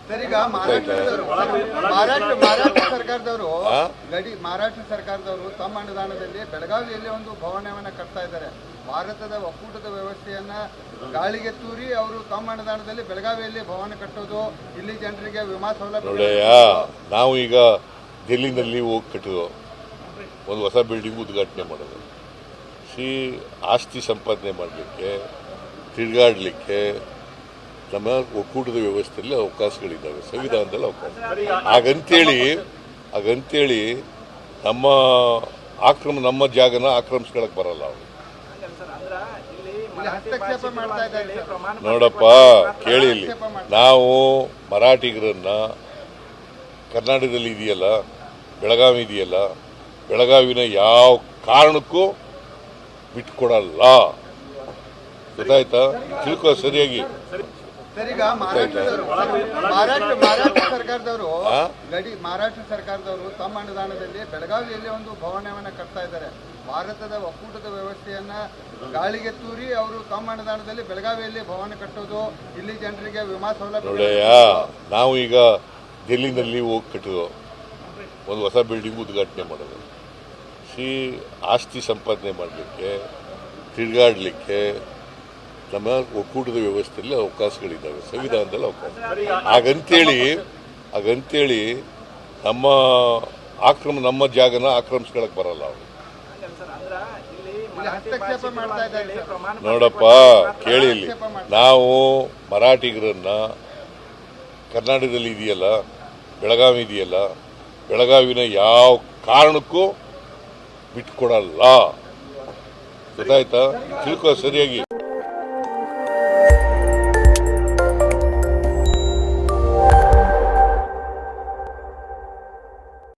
Sir, ಈಗ ಮಹಾರಾಷ್ಟ್ರ ಸರ್ಕಾರದವರು ತಮ್ಮ ಅನುದಾನದಲ್ಲಿ ಬೆಳಗಾವಿಯಲ್ಲಿ ಒಂದು ಭವನವನ್ನ ಕಟ್ತಾ ಇದ್ದಾರೆ. ಭಾರತದ ಒಕ್ಕೂಟದ ವ್ಯವಸ್ಥೆಯನ್ನ ಗಾಳಿಗೆ ತೂರಿ ಅವರು ತಮ್ಮ ಅನುದಾನದಲ್ಲಿ ಬೆಳಗಾವಿಯಲ್ಲಿ ಭವನ ಕಟ್ಟೋದು, ಇಲ್ಲಿ ಜನರಿಗೆ ವಿಮಾ ಸೌಲಭ್ಯ. ನಾವು ಈಗ ಡೆಲ್ಲಿನಲ್ಲಿ ಹೋಗಿ ಕಟ್ಟಿದೋ ಒಂದು ಹೊಸ ಬಿಲ್ಡಿಂಗ್ ಉದ್ಘಾಟನೆ ಮಾಡೋದು. ಆಸ್ತಿ ಸಂಪಾದನೆ ಮಾಡಲಿಕ್ಕೆ, ತಿರುಗಾಡಲಿಕ್ಕೆ ನಮ್ಮ ಒಕ್ಕೂಟದ ವ್ಯವಸ್ಥೆಯಲ್ಲಿ ಅವಕಾಶಗಳಿದ್ದಾವೆ, ಸಂವಿಧಾನದಲ್ಲಿ ಅವಕಾಶ. ಹಾಗಂತೇಳಿ ನಮ್ಮ ಜಾಗನ ಆಕ್ರಮಿಸ್ಕೊಳಕ್ ಬರಲ್ಲ ಅವರು. ನೋಡಪ್ಪ, ಕೇಳಿ, ಇಲ್ಲಿ ನಾವು ಮರಾಠಿಗರನ್ನ ಕರ್ನಾಟಕದಲ್ಲಿ ಇದೆಯಲ್ಲ, ಬೆಳಗಾವಿ ಇದೆಯಲ್ಲ, ಬೆಳಗಾವಿನ ಯಾವ ಕಾರಣಕ್ಕೂ ಬಿಟ್ಕೊಡಲ್ಲ. ಗೊತ್ತಾಯ್ತಾ? ತಿಳ್ಕೊ ಸರಿಯಾಗಿ. ಸರ್, ಈಗ ಮಹಾರಾಷ್ಟ್ರ ಸರ್ಕಾರದವರು ತಮ್ಮ ಅನುದಾನದಲ್ಲಿ ಬೆಳಗಾವಿಯಲ್ಲಿ ಒಂದು ಭವನವನ್ನ ಕಟ್ತಾ ಇದ್ದಾರೆ. ಭಾರತದ ಒಕ್ಕೂಟದ ವ್ಯವಸ್ಥೆಯನ್ನ ಗಾಳಿಗೆ ತೂರಿ ಅವರು ತಮ್ಮ ಅನುದಾನದಲ್ಲಿ ಬೆಳಗಾವಿಯಲ್ಲಿ ಭವನ ಕಟ್ಟೋದು, ಇಲ್ಲಿ ಜನರಿಗೆ ವಿಮಾ ಸೌಲಭ್ಯ. ನಾವು ಈಗ ಡೆಲ್ಲಿನಲ್ಲಿ ಹೋಗಿ ಕಟ್ಟಿದೋ ಒಂದು ಹೊಸ ಬಿಲ್ಡಿಂಗ್ ಉದ್ಘಾಟನೆ ಮಾಡೋದು. ಆಸ್ತಿ ಸಂಪಾದನೆ ಮಾಡಲಿಕ್ಕೆ, ತಿರುಗಾಡಲಿಕ್ಕೆ ನಮ್ಮ ಒಕ್ಕೂಟದ ವ್ಯವಸ್ಥೆಯಲ್ಲಿ ಅವಕಾಶಗಳಿದ್ದಾವೆ, ಸಂವಿಧಾನದಲ್ಲಿ ಅವಕಾಶ. ಹಾಗಂತೇಳಿ ನಮ್ಮ ಜಾಗನ ಆಕ್ರಮಿಸ್ಕೊಳಕ್ ಬರಲ್ಲ ಅವರು. ನೋಡಪ್ಪ, ಕೇಳಿ, ಇಲ್ಲಿ ನಾವು ಮರಾಠಿಗರನ್ನ ಕರ್ನಾಟಕದಲ್ಲಿ ಇದೆಯಲ್ಲ, ಬೆಳಗಾವಿ ಇದೆಯಲ್ಲ, ಬೆಳಗಾವಿನ ಯಾವ ಕಾರಣಕ್ಕೂ ಬಿಟ್ಕೊಡಲ್ಲ. ಗೊತ್ತಾಯ್ತಾ? ತಿಳ್ಕೊ ಸರಿಯಾಗಿ.